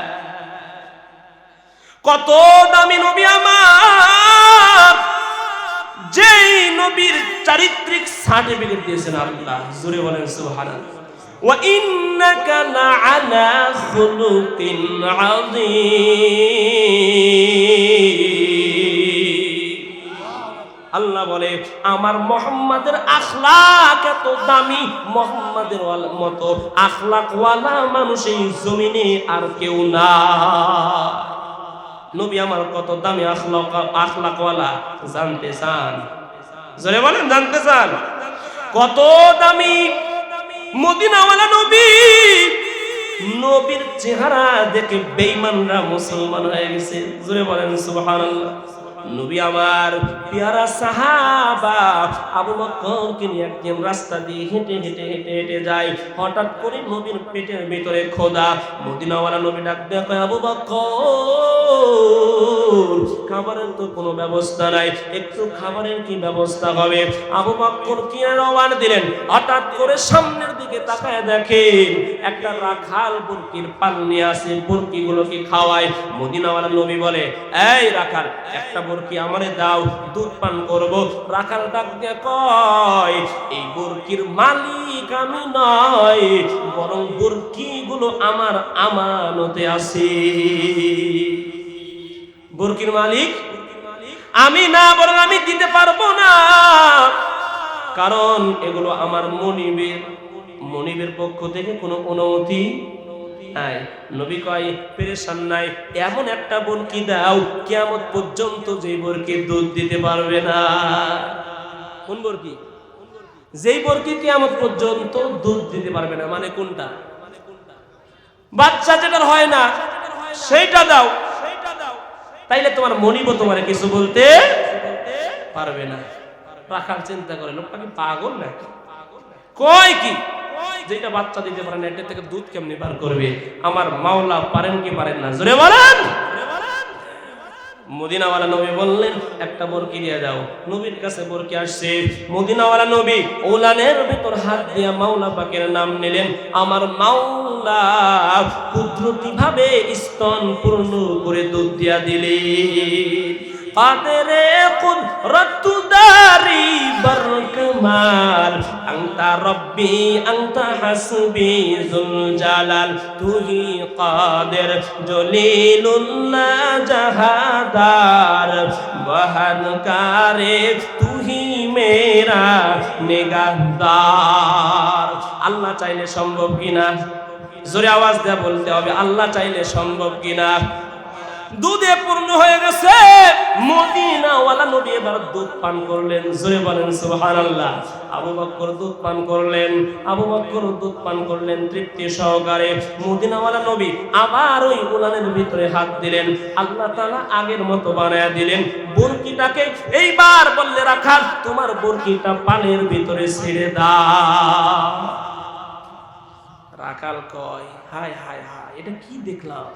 কত দামি নবী আমার, যেই নবীর চারিত্রিক সার্টিফিকেট দিয়েছেন আল্লাহ। জোরে বলেন সুবহানাল্লাহ। ওয়া ইন্নাকা লাআলা খুলুকিন আযীম। আল্লাহ বলে আমার মুহাম্মাদের আখলাক এত দামি, মুহাম্মাদের মতো আখলাকওয়ালা মানুষ এই জমিনে আর কেউ না। নবী আমার কত দামি আখলাকওয়ালা, জানতে চান? জোরে বলেন, জানতে চান? কত দামি মদিনাওয়ালা নবী! নবীর চেহারা দেখে বেঈমানরা মুসলমান হয়ে গেছে। জোরে বলেন সুবহানাল্লাহ। নবী আমার পেয়ারা সাহাবা আবু বকরকে নিয়ে একদিন রাস্তা দিয়ে হেঁটে হেঁটে হেঁটে হেঁটে যায়। হঠাৎ করে নবীর পেটের ভিতরে খোদা। মদিনাওয়ালা নবী ডাক দিয়ে কয়, আবু বকর, খাবারের তো কোনো ব্যবস্থা নাই, একটু খাবারের কি ব্যবস্থা হবে? আবু বকর কি রওয়ান দিলেন। হঠাৎ করে সামনের দিকে তাকায় দেখেন একটা রাখাল বুরকির পাল নিয়ে আসে, বুরকিগুলোকে খাওয়ায়। মদিনাওয়ালা নবী বলে, এই রাখাল, একটা বুরকি আমারে দাও, দুধ পান করব। রাখাল ডাক দিয়ে কয়, এই বুরকির মালিক আমি নয়, বরং বুরকিগুলো আমার আমানতে আছে। বুরকির মালিক আমি না, বরং আমি দিতে পারবো না, কারণ এগুলো আমার মনিবের পক্ষ থেকে কোনো অনুমতি নাই। নবী কয়, পেরেশান নাই, এমন একটা বুরকি দাও কিয়ামত পর্যন্ত যে বুরকি দুধ দিতে পারবে না। কোন বুরকি? যেই বুরকি কিয়ামত পর্যন্ত দুধ দিতে পারবে না। মানে কোনটা? বাচ্চা যেটা হয় না সেইটা দাও, তাইলে তোমার মনিব তোমার কিছু বলতে পারবে না। রাখাল চিন্তা করে, লোকটা কি পাগল নাকি? কয় কি যেটা বাচ্চা দিতে পারে না, এটা থেকে দুধ কেমনি বার করবে? আমার মাওলা পারেন কি পারেন না? জোরে বলেন। মদিনাওয়ালা নবী বললেন, একটা বরকি দিয়ে দাও। নবীর কাছে বরকি আসছে। মদিনাওয়ালা নবী ওলানের ভিতর হাত দিয়া মাওলা পাকের নাম নিলেন। আমার মাওলা কুদরতি ভাবে স্তন পূর্ণ করে দুধ দিয়া দিলেন। কাদেরে কুদরতু দারি বরকমাল, আনতা রব্বি আনতা হাসবি যুল জালাল, তুহি কাদের জলিলুল্লাহ জাহাদার, বহনকারে তুহি মেরা নিগাহদার। আল্লাহ চাইলে সম্ভব কিনা? জোরে আওয়াজ দিয়ে বলতে হবে, আল্লাহ চাইলে সম্ভব কিনা? দুধে পূর্ণ হয়ে গেছে। মদিনাওয়ালা নবী এবার দুধ পান করলেন। জোরে বলেন সুবহানাল্লাহ। আবু বকর দুধ পান করলেন। আবু বকর দুধ পান করলেন তৃপ্তি সহকারে। মদিনাওয়ালা নবী আবার ওই উলানের ভিতরে হাত দিলেন। আল্লাহ তাআলা আগের মতো বানায়া দিলেন। বুরকিটাকে এইবার বললে, রাখাল, তোমার বুরকিটা পানের ভিতরে ছেড়ে দাও। রাখাল কয়, হায় হায় হায়, এটা কি দেখলাম?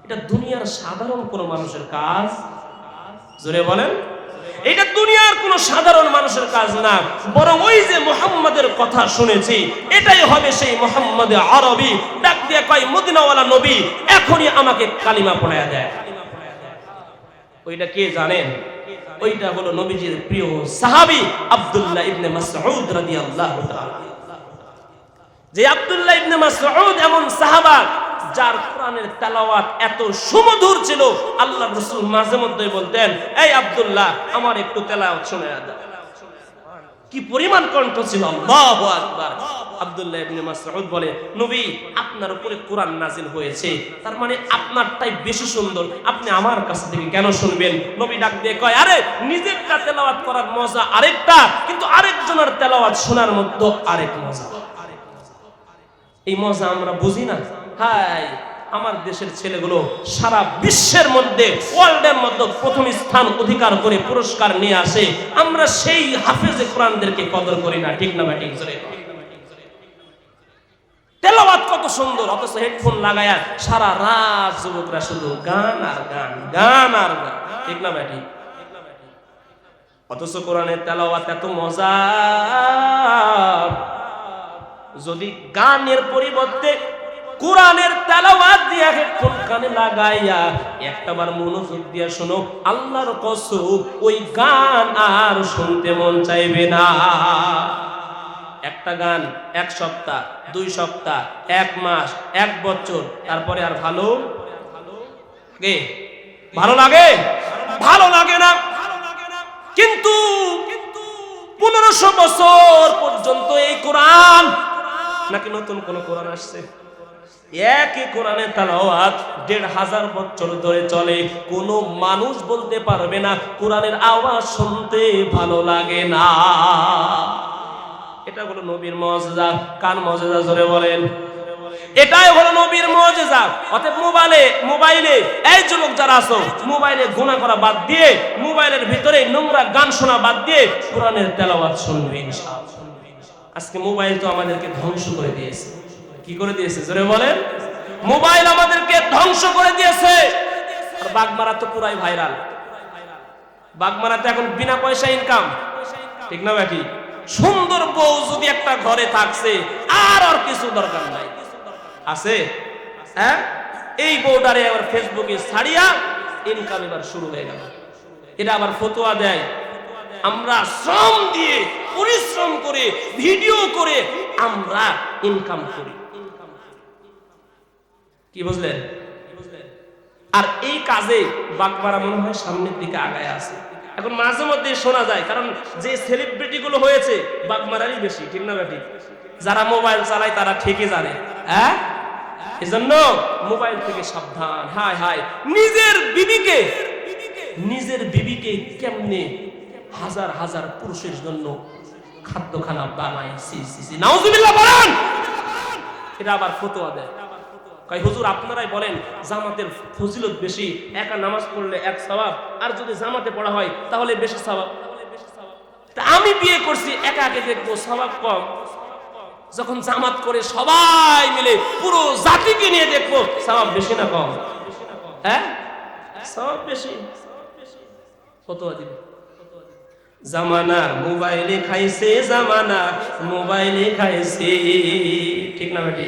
এটা দুনিয়ার সাধারণ কোন মানুষের কাজ? জোরে বলেন, এটা দুনিয়ার কোন সাধারণ মানুষের কাজ না, বরং ওই যে মুহাম্মাদের কথা শুনেছি এটাই হবে সেই মুহাম্মাদে আরবি। ডাক দিয়ে কয় মদিনাওয়ালা নবী এখনই আমাকে কালিমা পড়ায়া দেয়। ওইটা কে জানেন? ওইটা হলো নবীজির প্রিয় সাহাবী আব্দুল্লাহ ইবনে মাসউদ রাদিয়াল্লাহু তাআলা। যে আব্দুল্লাহ ইবনে মাসউদ এমন সাহাবা যার কোরআনের তেলাওয়াত এত সুমধুর ছিল, আল্লাহর রাসূল মাঝে মধ্যে বলতেন, এই আব্দুল্লাহ আমার একটু তেলাওয়াত শোনায়া দাও। কি পরিমাণ কণ্ঠ ছিল, আল্লাহু আকবার। আব্দুল্লাহ ইবনে মাসউদ বলে, নবী আপনার উপরে কোরআন নাজিল হয়েছে, তার মানে আপনারটাই বেশি সুন্দর, আপনি আমার কাছ থেকে কেন শুনবেন? নবী ডাক দিয়ে কয়, আরে নিজেরটা তেলাওয়াত করার মজা আরেকটা, কিন্তু আরেকজনের তেলাওয়াত শোনার মধ্যে আরেক মজা। এই মজা আমরা বুঝি না। হাই, আমার দেশের ছেলেগুলো সারা বিশ্বের মধ্যে, ওয়ার্ল্ডের মধ্যে প্রথম স্থান অধিকার করে পুরস্কার নিয়ে আসে, আমরা সেই হাফেজে কোরআনদেরকে কদর করি না। ঠিক না ব্যাটিং জোরে? তেলাওয়াত কত সুন্দর, অথচ হেডফোন লাগায়া সারা রাত যুবকরা শুধু গান আর গান, গান আর গান। ঠিক না ব্যাটিং? অথচ কোরআনের তেলাওয়াত এত মজা। যদি গানের পরিবর্তে কোরআনের তেলাওয়াত দিয়া হেডফোন কানে লাগাইয়া একটাবার মনোযোগ দিয়া শোনো, আল্লাহর কসম ওই গান আর শুনতে মন চাইবে না। একটা গান 1 সপ্তাহ, 2 সপ্তাহ, 1 মাস, 1 বছর, তারপরে আর ভালো লাগে? ভালো লাগে? ভালো লাগে না। কিন্তু 1500 বছর পর্যন্ত এই কোরআন, নাকি নতুন কোন কোরআন আসছে? একই কোরআনের তেলাওয়াত 1500 বছর ধরে চলে, কোন মানুষ বলতে পারবে না কোরআনের আওয়াজ শুনতে ভালো লাগে না। এটা হলো নবীর মুজিজা। কার মুজিজা জোরে বলেন? এটাই হলো নবীর মুজিজা। অতএব মোবাইলে এই যুবক যারা আছো, মোবাইলে গুনাহ করা বাদ দিয়ে, মোবাইলের ভিতরে নোংরা গান শোনা বাদ দিয়ে কোরআনের তেলাওয়াত শুনবে ইনশাআল্লাহ। আজকে মোবাইল তো আমাদেরকে ধ্বংস করে দিয়েছে। কি করে দিয়েছে জোরে বলেন? মোবাইল আমাদেরকে ধ্বংস করে দিয়েছে। আর বাগমারা তো পুরাই ভাইরাল। বাগমারাতে এখন বিনা পয়সা ইনকাম। ঠিক না ভাই? সুন্দর বউ যদি একটা ঘরে থাকছে আর কিছু দরকার নাই, আছে? হ্যাঁ, এই বউটারে আবার ফেসবুকে ছাড়িয়া ইনকাম এবার শুরু হয়ে গেল। এটা আবার ফতোয়া দেয়, আমরা শ্রম দিয়ে, পরিশ্রম করে, ভিডিও করে আমরা ইনকাম করি। কি বুঝলেন? আর এই কাজে বাগমারা মনে হয় সামনের দিকে আগায় আছে। এখন মাঝে মধ্যে শোনা যায়, কারণ যে সেলিব্রিটি গুলো হয়েছে বাগমারারই বেশি। ঠিক না বেটি? যারা মোবাইল চালায় তারা ঠিকই জানে। হ্যাঁ, এজন্য মোবাইল থেকে সাবধান। হায় হায়, নিজের বিবিকে কেমনে হাজার হাজার পুরুষের জন্য খাদ্যখানা বানায়। নাউজুবিল্লাহ বলেন। এটা আবার ফতোয়া দেয়, কয় হুজুর আপনারাই বলেন জামাতের ফজিলত বেশি, একা নামাজ পড়লে 1 সওয়াব, আর যদি জামাতে পড়া হয় তাহলে বেশি সওয়াব। তা আমি বিয়ে করছি, একা একা দেখবো সওয়াব কম, যখন জামাত করে সবাই মিলে পুরো জাতিকে নিয়ে দেখবো সওয়াব বেশি না কম? হ্যাঁ, সওয়াব বেশি। ফতোয়া দিবে। জামানা মোবাইলে খাইছে, জামানা মোবাইলে খাইছে। ঠিক না বেটি?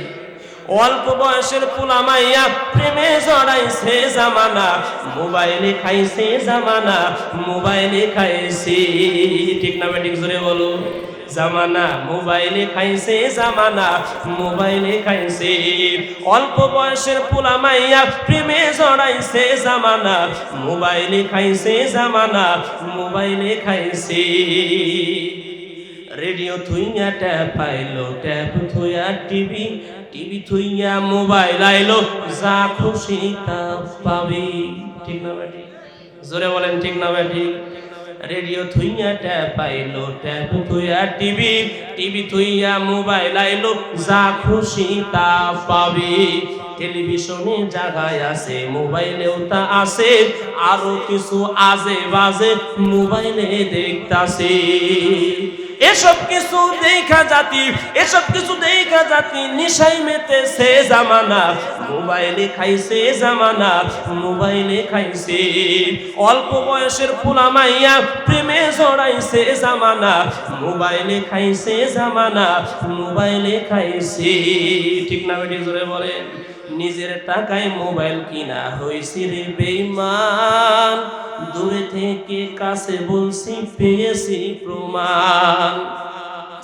অল্প বয়সের পোলা মাইয়া প্রেমে জড়াইছে, জামানা মোবাইলে খাইছে, জামানা মোবাইলে খাইছে। ঠিক না বেটি জোরে বলো? জামানা মোবাইলে খাইছে, জামানা মোবাইলে খাইছে। অল্প বয়সের পোলা মাইয়া প্রেমে জড়াইছে, জামানা মোবাইলে খাইছে, জামানা মোবাইলে খাইছে। রেডিও থুইয়া ট্যাপ আইলো, ট্যাপ থুইয়া টিভি, টিভি থুইয়া মোবাইল আইলো, যা খুশি তা পাবি। ঠিক না বেটি? জোরে বলেন ঠিক না বেটি? রেডিও থুইয়া ট্যাপ আইলো, ট্যাপ থুইয়া টিভি, টিভি থুইয়া মোবাইল আইলো, যা খুশি তা পাবি। টেলিভিশনে জায়গায় আছে, মোবাইলেও তা আছে, আরো কিছু আজে বাজে মোবাইলে দেখতাছে। এসব কিছু দেখা জাতি নিশাই মেতেছে জামানা, মোবাইলে খাইছে জামানা, মোবাইলে খাইছে। অল্প বয়সের পোলা মাইয়া প্রেমে জড়াইছে জামানা, মোবাইলে খাইছে জামানা, মোবাইলে খাইছে। ঠিক না বেটি জোরে বলেন? নিজের টাকায় মোবাইল কিনা হইছে রে বেঈমান, দূরে থেকে কাছে বলছি পেয়েছি প্রমাণ।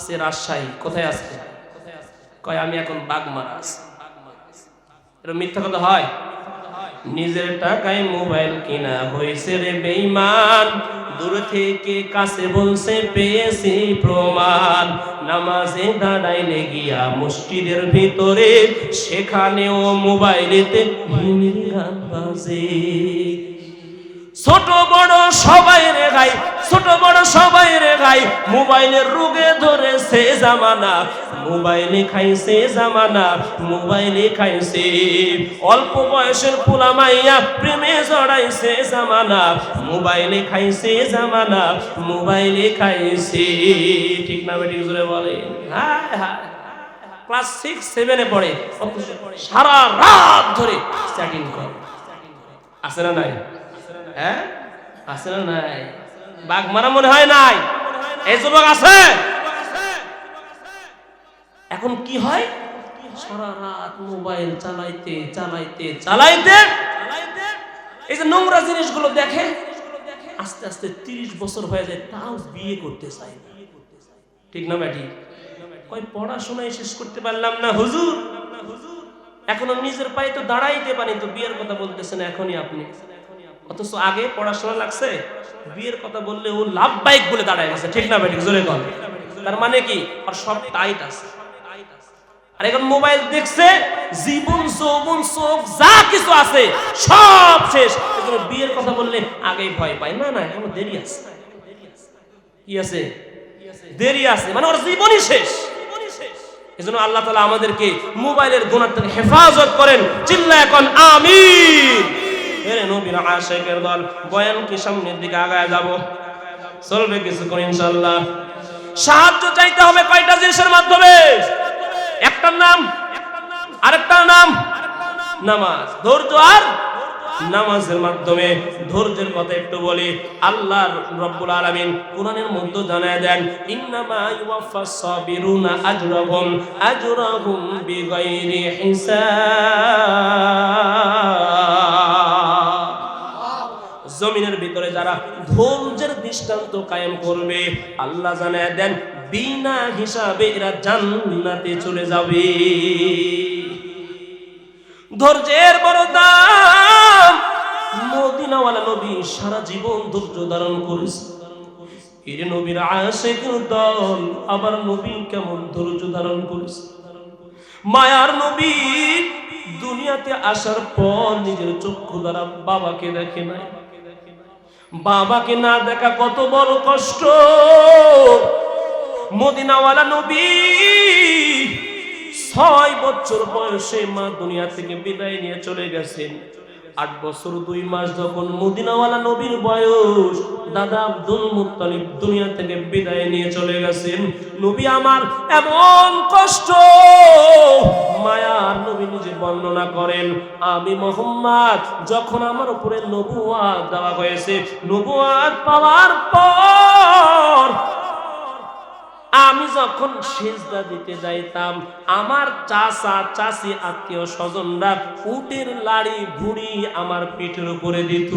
সে রাজশাহী কোথায় আছে? কয় আমি এখন বাগমারা আছি। এটা মিথ্যা কথা হয়? নিজের টাকায় মোবাইল কিনা হইছে রে বেঈমান, দূর থেকে কাছে বলছে পেয়েছি প্রমাণ। নামাজে দাঁড়াইলে গিয়া মসজিদের ভিতরে, সেখানেও মোবাইলেতে গান বাজে। ছোট বড় সবাই রে গাই, ছোট বড় সবাই রে গাই, মোবাইলের রোগে ধরেছে জামানা, মোবাইলে খাইছে জামানা, মোবাইলে খাইছে। অল্প বয়সের পোলা মাইয়া প্রেমে জড়াইছে জামানা, মোবাইলে খাইছে জামানা, মোবাইলে খাইছে। ঠিক না বেটি জোরে বলে? হায় হায়, ক্লাস 6-7 পড়ে, সারা রাত ধরে চ্যাটিং করে। আছে না নাই? হ্যাঁ আছে না নাই? বাগমারা মনে হয় নাই? এই যুবক আছে? এখন কি হয়? সারা রাত মোবাইল চালাইতে চালাইতে চালাইতে এই যে নোংরা জিনিসগুলো দেখে, আস্তে আস্তে 30 বছর হয়ে যায়, তাও বিয়ে করতে চায় না। ঠিক না বেটি? কই পড়াশোনাই শেষ করতে পারলাম না হুজুর, এখনো নিজের পায়ে তো দাঁড়াইতে পারি, তো বিয়ের কথা বলতেছেন এখনই আপনি। অথচ আগে পড়াশোনা লাগছে, বিয়ের কথা বললে ও লাভবাহিক বলে দাঁড়ায় গেছে। ঠিক না বেটি জোরে বল? তার মানে কি? আর সব টাইট আছে। আর এখন মোবাইল দেখছে, জীবন যৌবন চোখ যা কিছু আছে সব শেষ। এজন্য বিয়ের কথা বললে আগেই ভয় পায়। না না, এখনো দেরি আছে। কি আছে? দেরি আছে, মানে ওর জীবনই শেষ। এজন্য আল্লাহ তাআলা আমাদেরকে মোবাইলের গুনাহ থেকে হেফাজত করেন। চিল্লায় এখন আমিন। এরে নবীর আশিকের দল, বয়ান কি সামনের দিকে আগায় যাব? চলবে কিছুক্ষণ ইনশাআল্লাহ। সাহায্য চাইতে হবে কয়টা জিনিসের মাধ্যমে? একটার নাম, আরেকটার নাম নামাজ। ধৈর্য আর নামাজের মাধ্যমে। ধৈর্যের কথা একটু বলি। আল্লাহ রাব্বুল আলামিন কোরআনের মধ্যে জানায় দেন, ইন্নামা ইউওয়াফাস সাবিরুনা আজরাহুম বিগাইরি হিসাব। জমিনের ভিতরে যারা ধৈর্যের দৃষ্টান্ত কায়েম করবে, আল্লাহ জানায় দেন বিনা হিসাবে এরা জান্নাতে চলে যাবে। ধৈর্যের বড় দাম। মদিনাওয়ালা নবী সারা জীবন ধৈর্য ধারণ করেছে। এর নবীর আশিকের দল, আবার নবী কেমন ধৈর্য ধারণ করেছে। মায়ার নবী দুনিয়াতে আসার পর নিজের চক্ষু দ্বারা বাবাকে দেখে নাই। বাবাকে না দেখা কত বড় কষ্ট। মদিনাওয়ালা নবী 6 বছর বয়সে মা দুনিয়া থেকে বিদায় নিয়ে চলে গেছেন। 8 বছর 2 মাস যখন মদিনাওয়ালা নবীর বয়স, দাদা আব্দুল মুত্তালিব দুনিয়া থেকে বিদায় নিয়ে চলে গেছেন। নবী আমার এমন কষ্ট, মায়ার নবী নিজে বর্ণনা করেন, আমি মুহাম্মদ যখন আমার উপরে নবুয়ত দেওয়া হয়েছে, নবুয়ত পাওয়ার পর আমি যখন সিজদা দিতে যাইতাম, আমার চাচা চাচি আত্মীয় স্বজনরা উটের লাড়ি ভুড়ি আমার পিঠের উপরে দিত।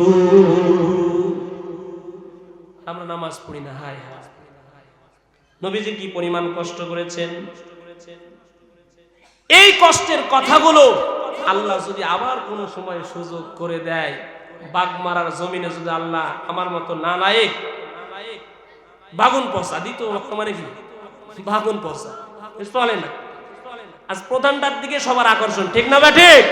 আমরা নামাজ পড়ি না। হায় হায়, নবীজি কি পরিমাণ কষ্ট করেছেন। এই কষ্টের কথাগুলো আল্লাহ যদি আবার কোন সময় সুযোগ করে দেয়, বাগমারার জমিনে যদি আল্লাহ আমার মতো নালায়েক বাগুন পচা দিত, মানে কি বাগুন পচা চলে না। আজ প্রধানটার দিকে সবার আকর্ষণ। ঠিক না ঠিক?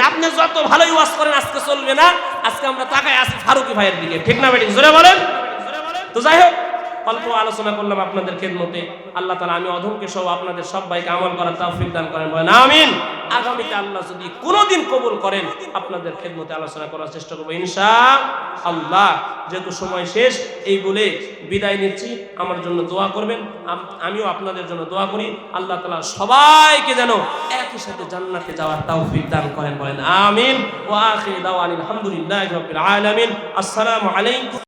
আপনি যত ভালোই ওয়াজ করেন আজকে চলবে না। আজকে আমরা তাকাই আছি ফারুকি ভাইয়ের দিকে। ঠিক না বেঠিক জোরে বলেন? তো যাই হোক, অল্প আলোচনা করলাম আপনাদের খেদমতে। আল্লাহ তাআলা আমি অধমকে সহ আপনাদের সবাইকে আমল করার তৌফিক দান করেন, বলেন আমিন। আগামীতে আল্লাহ যদি কোনোদিন কবুল করেন আপনাদের খেদমতে আলোচনা করার চেষ্টা করবো ইনশাআল্লাহ। যেহেতু সময় শেষ, এই বলে বিদায় নিচ্ছি। আমার জন্য দোয়া করবেন, আমিও আপনাদের জন্য দোয়া করি। আল্লাহ তাআলা সবাইকে যেন একই সাথে জান্নাতে যাওয়ার তৌফিক দান করেন, বলেন আমিন। ওয়া আখিরু দাওয়ানা আলহামদুলিল্লাহি রাব্বিল আলামিন। আসসালামু আলাইকুম।